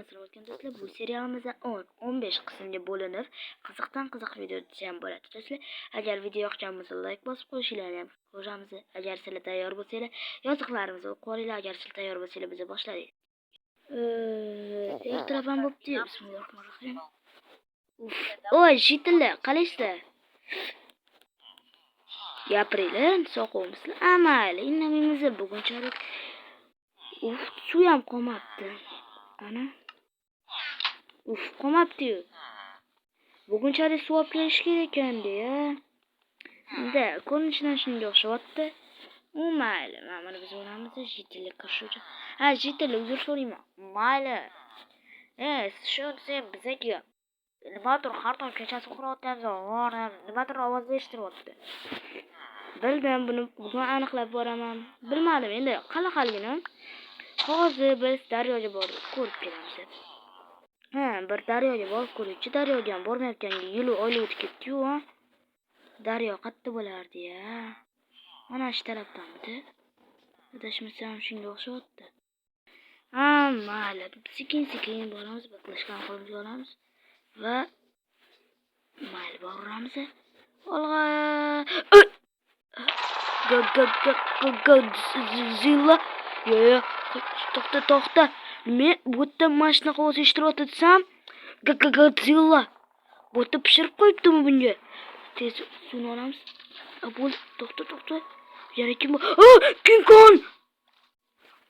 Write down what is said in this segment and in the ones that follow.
Assalomu alaykum do'stlar. Bu serialimizda 10-15 qismga bo'linib, qiziq video ham bo'ladi do'stlar. Agar video yoqgan bo'lsa, like bosib qo'yishingizni ham ko'ramiz. Agar sizlar tayyor bo'lsanglar, yoziqlarimizni o'qib olinglar. Agar sizlar tayyor bo'lsanglar, biz boshlaylik. Ertalab ham bo'pti. Bismillahirrohmanirrohim. Oy, shitilla, qalaysizlar? Gapiringlar, sog'misizlar? Amayli, innamaymiz bugunchalik. Suv ham qolmabdi. Ana. Qolmabdi-yu. Bugunchalik suv olib kelish kerak ekan-da. Endi ko'rinishidan shunga o'xshyapti. Mayli, mana biz o'ramiz jitillik qilishuvchi. Ha, jitillik uzr so'rayman. Mayli. Shu sen bizaga nimadir har tong kechasi uxlayotganmiz, nimadir ovoz eshitiryapti. Bildim, buni bugun aniqlab boraman. Bilmadim, endi qalaqaligini. Hozir biz daryoga borib ko'rib kelamiz. Bir daryoga borib ko'ruvchi, daryoga ham bormayotganga yil oyli o'tib ketdi-yu. Daryo qayerda bo'lardi-ya? Mana shu tarafdanmidi? Adashmasam shunga o'xshyapti. Mayli, sekin boramiz, baklashgan qo'limizga olamiz va mayli boramiz. Olg'a! Zilla. Yo, to'xta. Men bu yerda mashina qo'zi ishtirib desam, Godzilla. Bu yerda pishirib qo'yibdimi bunga? Tez suvni olamiz. Bo'l, to'xta. Yana kim bor? King Kong!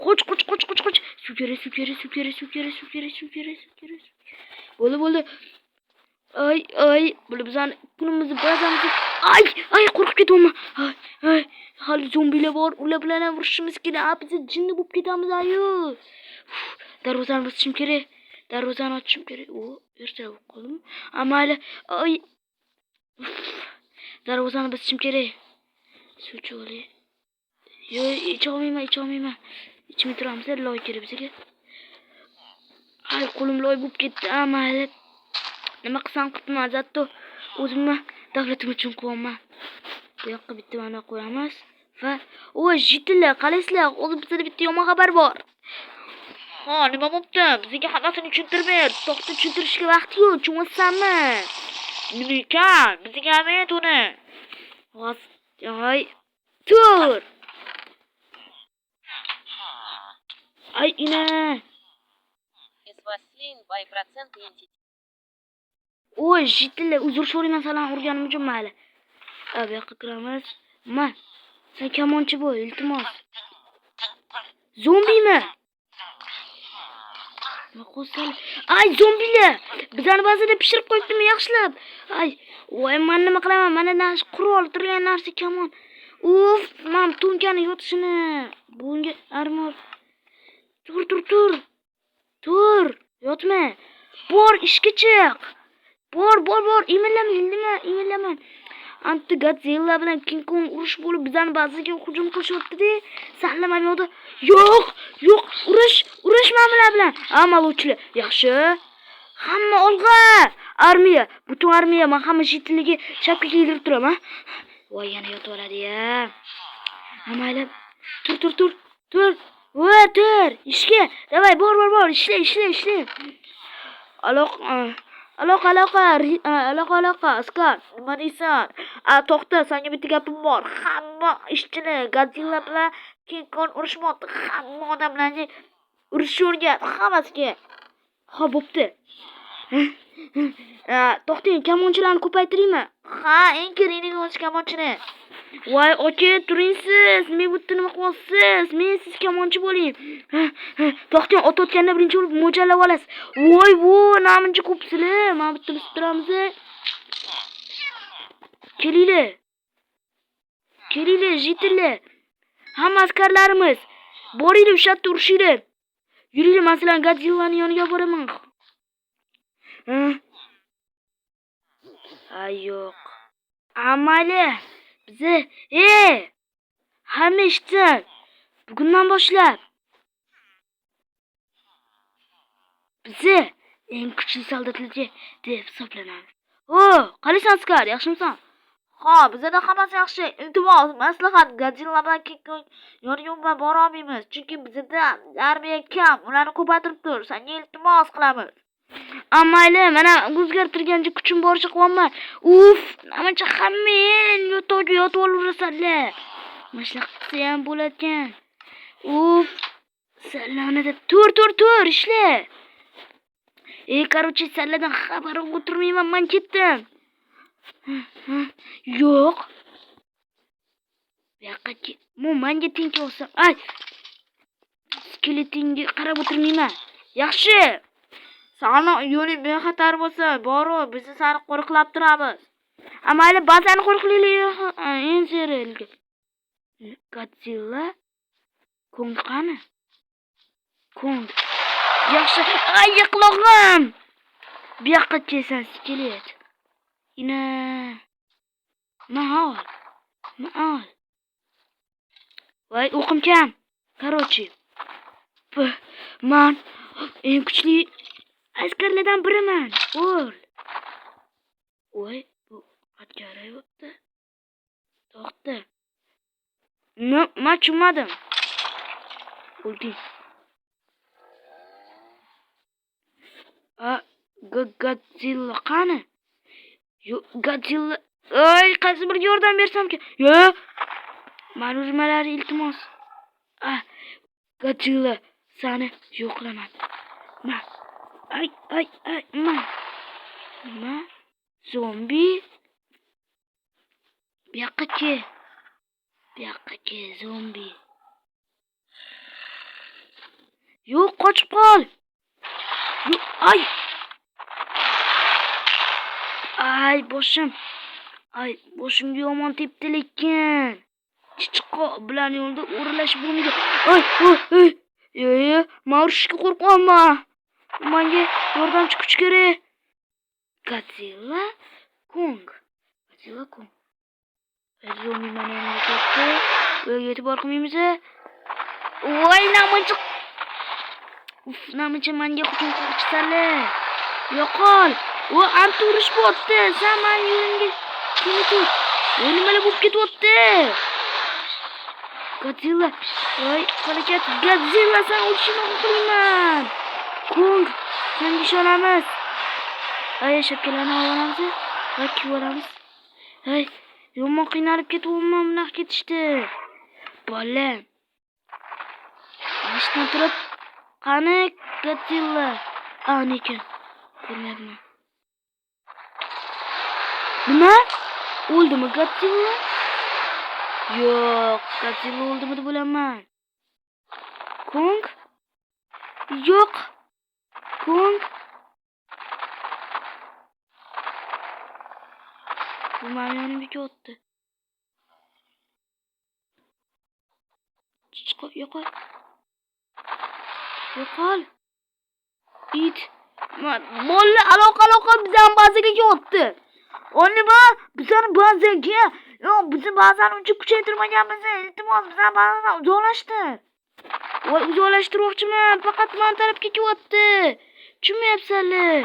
Qoch. Suv kerak. Bo'ldi. Ay, buni bizani kunimizni bazamiz. Ay, qo'rqib ketyapman. Ay, hali zombilar bor, ular bilan ham urushimiz kerak. Biz jinni bo'lib ketamiz, ayo. Darvozani ochishim kerak. Erta bo'lib qoldim. Mayli. Ay. Darvozani ochishim kerak. Suvchi olay. Yo, icholmayman. Ichmay turamiz, loy kerak bizga. Ay, qo'lim loy bo'lib ketdi. Mayli. Nima qilsam qilibman, zatto o'zimni davlatim uchun qilyapman. Bu yoqqa bitta mana qo'yamiz va jitillar, qalaysizlar? Hozir bizda bitta yomon xabar bor. Nima bo'pti? Bizga hammasini tushuntirmay, to'xta tushuntirishga vaqt yo'q, tushunmaysanmi? Nima ekan? Bizga ayt uni. Ay, tur. Ay, ina. Jitillar, uzr so'rayman, salom urganim uchun mayli. Bu yoqqa kiramiz. Sen kamonchi bo'l, iltimos. Zombimi? Ay, zombilar! Bizani ba'zida pishirib qo'yibdimi, yaxshilab. Voy, men nima qilaman? Mana nash qurol turgan narsa kamon. Men to'nkani yotishini. Bunga armor. Tur. Yotma. Bor, ishga chiq. Bor. Imillama. Anti Godzilla bilan King Kong urush bo'lib bizani baziga hujum qilishyapti-da. Saqlamam yo'qda. Yo'q, urishma bilan. Amaluvchilar. Yaxshi. Hamma olg'a. Armiya, butun armiya, men hamma jitilligiga shapkaga yilib turaman. Voy, yana yotib oladi-ya. Mayli. Tur. Tur. Ishga. Davay, bor. Ishla. Aloqa, Askar. Nima deysan? To'xta, senga bitta gapim bor. Hamma ishchilar Godzilla bilan King Kong urushmoqda. Hamma odamlarni urishishga, hammasiga. Bo'pti. To'xting, kamonchilarni ko'paytiraymi? Eng kerakli o'zi kamonchini. Voy, aka, turingsiz. Men bu yerda nima qilyapsiz? Men siz kamonchi bo'ling. To'xting, otayotganda birinchi bo'lib mo'ljallab olasiz. Voy, bu namuncha ko'psizlar. Men bitta biz turamiz. Kelinglar, jitillar. Hamma askarlarimiz. Boringlar, o'sha yerda urushinglar. Yuringlar, masalan, Godzillani yoniga boraman. Yo'q. Mayli. Bizi, hamma eshitsin. Bugundan boshlab bizi eng kuchli soldatlar deb hisoblanamiz. Qalaysan, askar, yaxshimisan? Ha, bizda hammasi yaxshi. Iltimos, maslahat, Godzilla bilan yon-yonma bora olmaymiz. Chunki bizda armiya kam, ularni ko'paytirib tur. Senga iltimos qilamiz. Mayli, mana o'zgartirgancha kuchim boricha qilaman. Uf, namancha hammen yo'tovga yotib olaverasizlar. Mashnaqa qilsa ham bo'ladigan. Uf, sallanada tur ishla. Короче, salladan xabarim o'tirmayman, men ketdim. Yo'q. Bu yoqqa menga tenki olsam. Ay. Skeletinga qarab o'tirmayman. Yaxshi. Sani yo'ling bexatar bo'lsa, boru bizni sani qo'riqlab turamiz. Mayli, bazani qo'riqlaylik. En serelga. Godzilla Kong qani? Kong. Yaxshi. Ay, yiqlog'im. Bu yoqqa kelsan, skelet. Ina. Mahol. Voy, o'qim kam. Короче. Men eng kuchli askarlardan biriman. O'l. Voy, bu atgarayapti. To'xta. Men tushunmadim. O'lding. Godzilla qani? Yo'q, Godzilla. Oy, qaysi biriga yordam bersam ki? Yo'q. Ma'lumotlar iltimos. Godzilla, seni yo'qlaman. Nima? Zombi? Bu yoqqa ke, zombi. Yo'q, qochib qol. Yo'q, boshim. Boshimga yomon tepdi lekin. Chichiqo bilan yo'lda o'ralash bo'lmaydi. Men urishga qo'rqaman. Menga yordamchi kuch kerak. Godzilla Kong. Zombi meni yanimga ketdi. Uyga yetib bormaymiz. Voy, namuncha. Namuncha menga hujum qilishsalar. Yo'qol. Anti urush bo'pti. Sen men yo'limga kelib. Nimalar bo'lib ketyapti? Godzilla. Voy, harakat. Godzilla, sen urishini xohlayman. Kong, senga ishonamiz. Shapkalarni olamiz. Va kiyib yomon qiynalib ketyapman, bunaqa ketishdi. Bola. Ishdan turib, qani Godzilla? Nekin. Ko'rmayapman. Nima? O'ldimi Godzilla? Yo'q, Godzilla o'ldimi deb o'ylayman. Kong? Yo'q. Kong? Bu meni yonimga ketdi. Yo'qol. It. Bolla aloqa bizdan bazaga ketdi. Nima? Bizdan bazaga? Yo'q, bizni bazani uncha kuchaytirmaganmiz. Iltimos, bizdan bazadan uzoqlashtir. Voy, uzoqlashtirmoqchiman, faqat men tarafga ketyapti. Tushunmayapsanlar.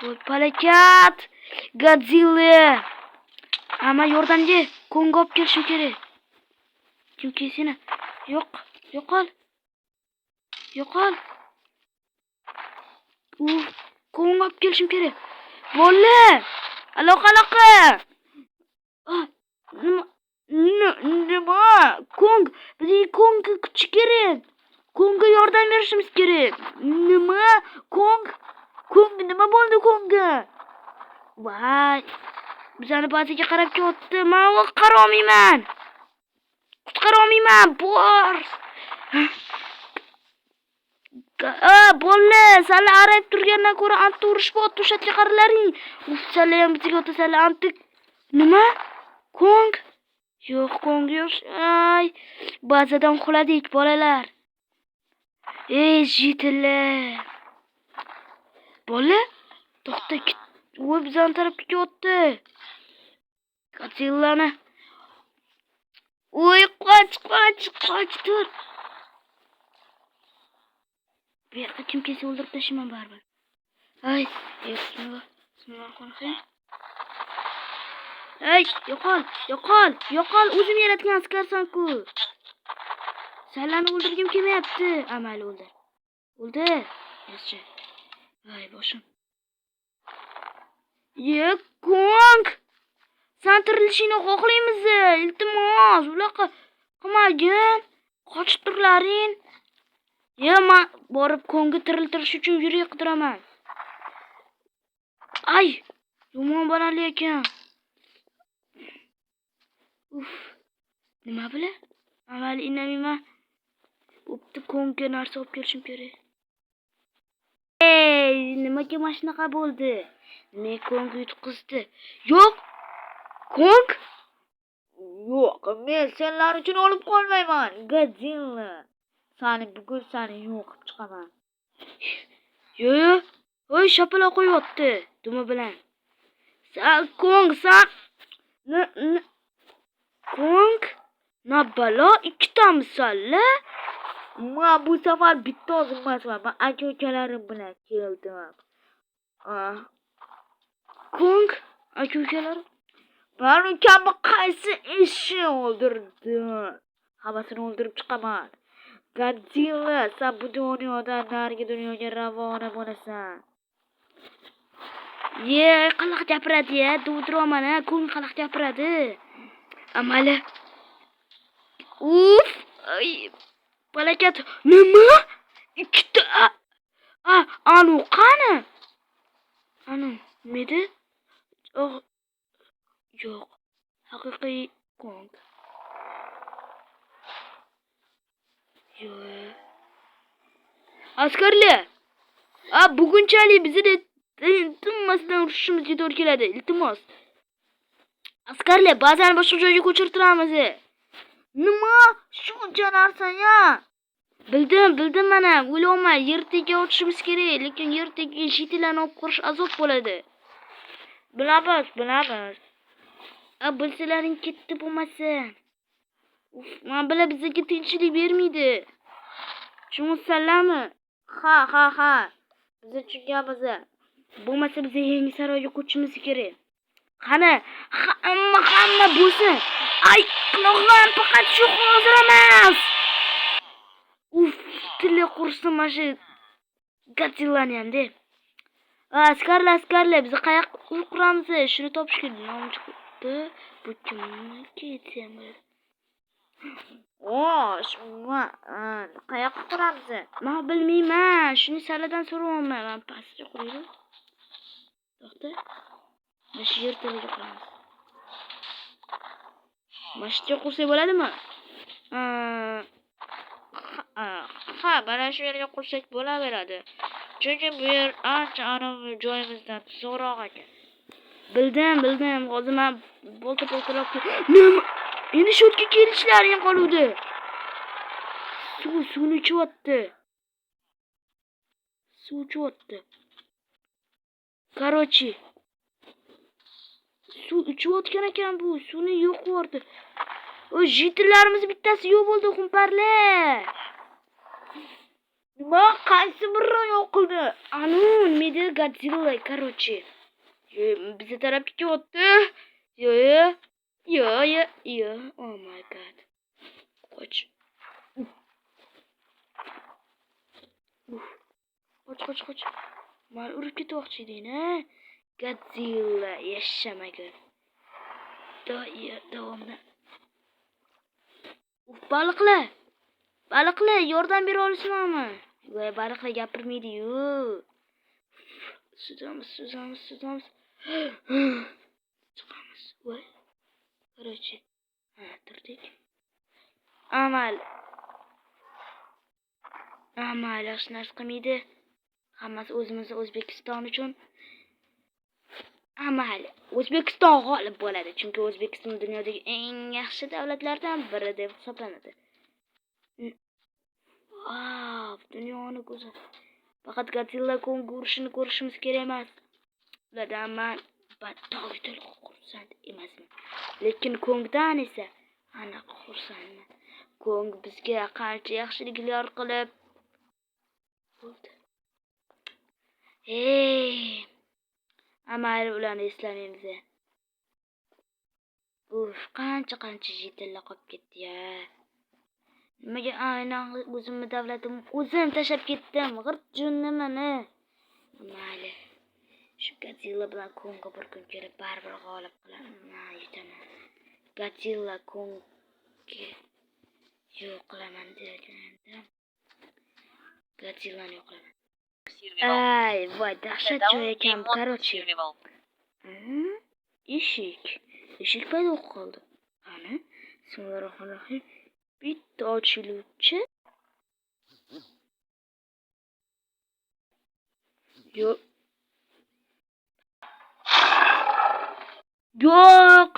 Voy, palakat. Godzilla. Ama yordamga Kong olib kelishim kerak. Kim seni? Yo'qol. Kong olib kelishim kerak. Bolla! Aloqa. Nima? Kong, bizga Kongga kuch kerak. Kongga yordam berishimiz kerak. Nima? Kong, nima bo'ldi Kongga? Voy, bizani bazaga qarab ketdi. Men qara olmayman. Qutqara olmayman. Bor. Bolla, sal arayib turgandan ko'ra anti urush bo'pti, o'shatga qaralaring. Sal ham bizga o'tasalar anti. Nima? Kong? Yo'q, Kong yo'q. Bazadan quladik, bolalar. Jitlar. Bolla, to'xta, voy, bizdan tarafga ketdi. Godzillani. Voy, qoch, tur. Bu yoqqa kim kelsa o'ldirib tashlayman baribir. Bismillah. Bismillahirrahmanirrahim. Ey, yo'qol. O'zim yaratgan askarsan-ku. Senlarni o'ldirgim kelmayapti. Amal o'ldi. Yaxshi. Ay, boshim. Kong. Sen tirilishingni xohlaymiz. Iltimos, unaqa qilmagin. Qochib turlaring. Men borib Kongni tiriltirish uchun yurak qidiraman. Ay, yomon bo'lali ekan. Nima bila? Avval inamayman. Bo'pti, Kongga narsa olib kelishim kerak. Nimaga mana shunaqa bo'ldi? Men Kongni yutqizdi. Yo'q. Kong? Yo'q, men senlar uchun o'lib qolmayman. Godzilla. Bugun seni yo'q qilib chiqaman. Yo'q. Voy, shapaloq qo'yapti dumi bilan. Kong, Kong? Nabalo ikkitamisalla? Men bu safar bitta o'zim emasman. Men aka-ukalarim bilan keldim. Kong, aka-ukalarim? Men ukamni qaysi ishi o'ldirdim? Hammasini o'ldirib chiqaman. Godzilla, sen bu dunyodan narigi dunyoga ravona bo'lasan. Qanaqa gapiradi-ya? Dovdiraman, Kong qanaqa gapiradi? Amali. Ay, balakat. Nima? Ikkita. Anu qani? Anu, nima? Yo'q. Haqiqiy Kong. Yo'q. Askarlar. Bugunchalik bizni tinmasdan urushimizga to'g'ri keladi. Iltimos. Askarlar, ba'zan boshqa joyga ko'chirtiramiz. Nima? Shuncha narsa-ya? Bildim mana. O'ylayman, yertaga o'tishimiz kerak, lekin yertaga shitilarni olib qurish azob bo'ladi. Bilamiz. Bilsalaring ketdi bo'lmasa. Men bila bizga tinchlik bermaydi. Tushunsanlarmi? Ha. Biz tushunganmiz. Bo'lmasa biz yangi saroyga ko'chishimiz kerak. Qani, hamma bo'lsin. Ay, qulog'im faqat shu hozir emas. Tili qursin mana shu Godzillani ham-da. Askarlar, biz qayoqqa quramiz? Shuni topish kerak. Nomim chiqdi. Bu kimniki desam bo'ladi. Qayoqqa quramiz? Men bilmayman. Shuni saladan so'rayapman. Men pastga qo'ydim. To'xta. Mana shu yertaga quramiz. Mana shu yerga qursak bo'ladimi? Ha, mana shu yerga qursak bo'laveradi. Chunki bu yer ancha joyimizdan zo'roq ekan. Bildim. Hozir men bolta-boltaroq. Nima? Endi shu yerga kelishlaring qoluvdi. Suvni ichyapti. Короче, suv ichayotgan ekan bu. Suvni yo'q qildi. Jitlarimiz bittasi yo'q bo'ldi, xumparlar. Nima? Qaysi biri yo'q qildi? Anu, nima edi? Godzilla, короче. Bizi tarafga kelyapti. Yo'q. Oh my god. Qoch. Qoch. Men urib ketmoqchi eding-a? Godzilla yashamagin. Davomda. Baliqlar, yordam bera olasizmi? Voy, baliqlar gapirmaydi-yu. Suzamiz. Chiqamiz. Voy. Короче, turdik. Amal yaxshi narsa qilmaydi. Hammasi o'zimizni O'zbekiston uchun. O'zbekiston g'olib bo'ladi, chunki O'zbekiston dunyodagi eng yaxshi davlatlardan biri deb hisoblanadi. Dunyoni go'zal. Faqat Godzilla Kong urushini ko'rishimiz kerak emas. Ulardan men bataviytul xursand emasman. Lekin Kongdan esa aniq xursandman. Kong bizga qancha yaxshiliklar qilib bo'ldi. Mayli ularni eslamaymiz. Uf, qancha jitillar qolib ketdi-ya. Nimaga aynan o'zimni davlatim o'zim tashlab ketdim. G'irt junnimani. Mayli. Shu Godzilla bilan Kongo bir kun kelib baribir g'olib qilaman. Yutaman. Godzilla Kongo yo'q qilaman degandim. Godzillani yo'q qilaman. Ay, voy, dahshat joy ekan, короче. Eshik paydo qoldi. Qani? Bismillahirrohmanirrohim. Bitta ochiluvchi. Yo'q.